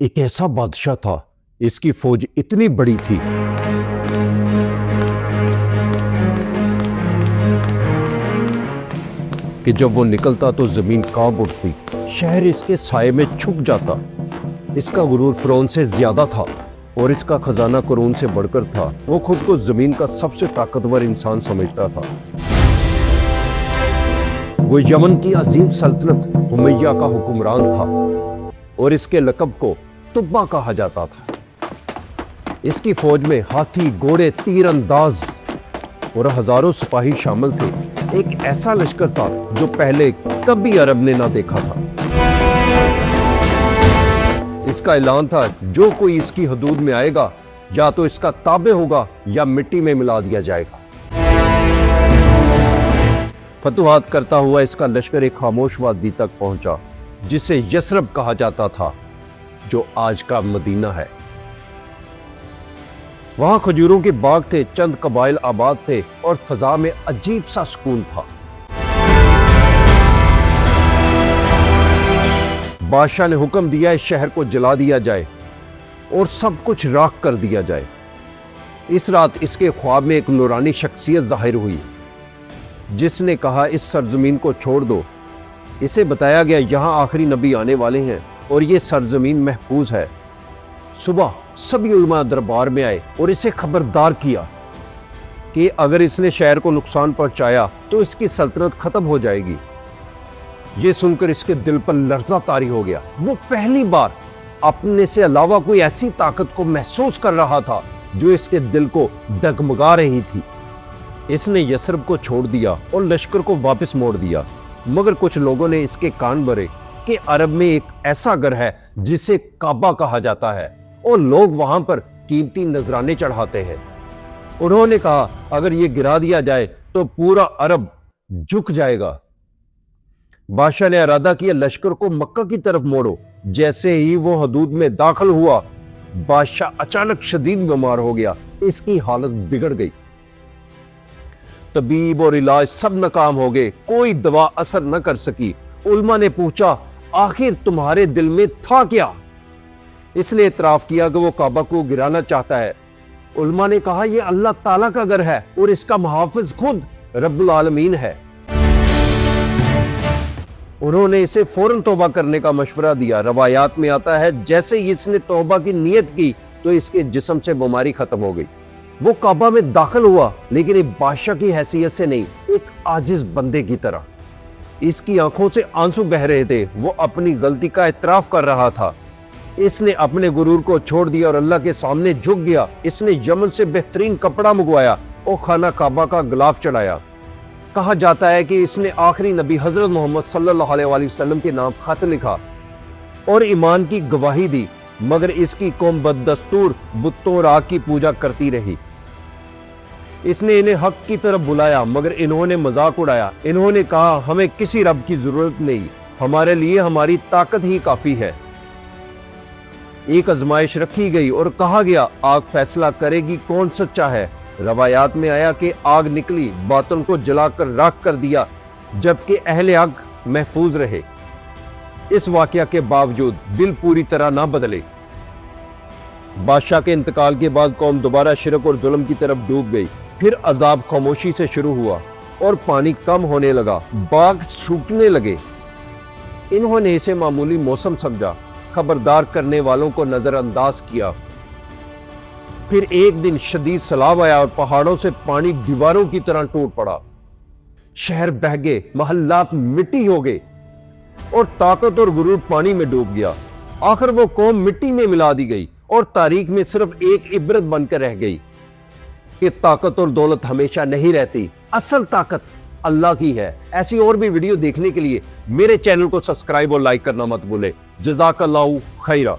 ایک ایسا بادشاہ تھا، اس کی فوج اتنی بڑی تھی کہ جب وہ نکلتا تو زمین کانپ اٹھتی، شہر اس کے سائے میں چھپ جاتا۔ اس کا غرور فرعون سے زیادہ تھا اور اس کا خزانہ قارون سے بڑھ کر تھا۔ وہ خود کو زمین کا سب سے طاقتور انسان سمجھتا تھا۔ وہ یمن کی عظیم سلطنت امیہ کا حکمران تھا اور اس کے لقب کو تبا کہا جاتا تھا۔ اس کی فوج میں ہاتھی، گھوڑے، تیر انداز اور ہزاروں سپاہی شامل تھے۔ ایک ایسا لشکر تھا جو پہلے کبھی عرب نے نہ دیکھا تھا۔ اس کا اعلان تھا، جو کوئی اس کی حدود میں آئے گا یا تو اس کا تابع ہوگا یا مٹی میں ملا دیا جائے گا۔ فتوحات کرتا ہوا اس کا لشکر ایک خاموش وادی تک پہنچا جسے یثرب کہا جاتا تھا، جو آج کا مدینہ ہے۔ وہاں کھجوروں کے باغ تھے، چند قبائل آباد تھے اور فضا میں عجیب سا سکون تھا۔ بادشاہ نے حکم دیا اس شہر کو جلا دیا جائے اور سب کچھ راکھ کر دیا جائے۔ اس رات اس کے خواب میں ایک نورانی شخصیت ظاہر ہوئی جس نے کہا، اس سرزمین کو چھوڑ دو۔ اسے بتایا گیا یہاں آخری نبی آنے والے ہیں اور یہ سرزمین محفوظ ہے۔ صبح سبھی علماء دربار میں آئے اور اسے خبردار کیا کہ اگر اس نے شہر کو نقصان پہنچایا تو اس کی سلطنت ختم ہو جائے گی۔ یہ سن کر اس کے دل پر لرزہ طاری ہو گیا۔ وہ پہلی بار اپنے سے علاوہ کوئی ایسی طاقت کو محسوس کر رہا تھا جو اس کے دل کو ڈگمگا رہی تھی۔ اس نے یثرب کو چھوڑ دیا اور لشکر کو واپس موڑ دیا، مگر کچھ لوگوں نے اس کے کان بھرے کہ عرب میں ایک ایسا گھر ہے جسے کعبہ کہا جاتا ہے اور لوگ وہاں پر قیمتی نذرانے چڑھاتے ہیں۔ انہوں نے کہا اگر یہ گرا دیا جائے تو پورا عرب جھک جائے گا۔ بادشاہ نے ارادہ کیا لشکر کو مکہ کی طرف موڑو۔ جیسے ہی وہ حدود میں داخل ہوا، بادشاہ اچانک شدید بیمار ہو گیا۔ اس کی حالت بگڑ گئی۔ طبیب اور علاج سب ناکام ہو گئے، کوئی دوا اثر نہ کر سکی۔ علماء نے پوچھا آخر تمہارے دل میں تھا کیا؟ اس نے اعتراف کیا کہ وہ کعبہ کو گرانا چاہتا ہے۔ علماء نے کہا یہ اللہ تعالیٰ کا گھر ہے اور اس کا محافظ خود رب العالمین ہے۔ انہوں نے اسے فوراً توبہ کرنے کا مشورہ دیا۔ روایات میں آتا ہے جیسے ہی اس نے توبہ کی نیت کی تو اس کے جسم سے بیماری ختم ہو گئی۔ وہ کعبہ میں داخل ہوا لیکن ایک بادشاہ کی حیثیت سے نہیں، ایک عاجز بندے کی طرح۔ اس کی آنکھوں سے آنسو بہہ رہے تھے، وہ اپنی غلطی کا اعتراف کر رہا تھا۔ اس نے اپنے غرور کو چھوڑ دیا اور اللہ کے سامنے جھک گیا۔ اس نے یمن سے بہترین کپڑا منگوایا اور خانہ کعبہ کا غلاف چڑھایا۔ کہا جاتا ہے کہ اس نے آخری نبی حضرت محمد صلی اللہ علیہ وآلہ وسلم کے نام خط لکھا اور ایمان کی گواہی دی، مگر اس کی قوم بددستور بتوں اور آگ کی پوجا کرتی رہی۔ اس نے انہیں حق کی طرف بلایا مگر انہوں نے مذاق اڑایا۔ انہوں نے کہا ہمیں کسی رب کی ضرورت نہیں، ہمارے لیے ہماری طاقت ہی کافی ہے۔ ایک آزمائش رکھی گئی اور کہا گیا آگ فیصلہ کرے گی کون سچا ہے۔ روایات میں آیا کہ آگ نکلی، باطن کو جلا کر راکھ کر دیا جبکہ اہل آگ محفوظ رہے۔ اس واقعہ کے باوجود دل پوری طرح نہ بدلے۔ بادشاہ کے انتقال کے بعد قوم دوبارہ شرک اور ظلم کی طرف ڈوب گئی۔ پھر عذاب خاموشی سے شروع ہوا اور پانی کم ہونے لگا، باغ سوکھنے لگے۔ انہوں نے اسے معمولی موسم سمجھا، خبردار کرنے والوں کو نظر انداز کیا۔ پھر ایک دن شدید سیلاب آیا اور پہاڑوں سے پانی دیواروں کی طرح ٹوٹ پڑا۔ شہر بہہ گئے، محلات مٹی ہو گئے اور طاقت اور غرور پانی میں ڈوب گیا۔ آخر وہ قوم مٹی میں ملا دی گئی اور تاریخ میں صرف ایک عبرت بن کر رہ گئی کہ طاقت اور دولت ہمیشہ نہیں رہتی، اصل طاقت اللہ کی ہے۔ ایسی اور بھی ویڈیو دیکھنے کے لیے میرے چینل کو سبسکرائب اور لائک کرنا مت بھولے۔ جزاک اللہ خیرہ۔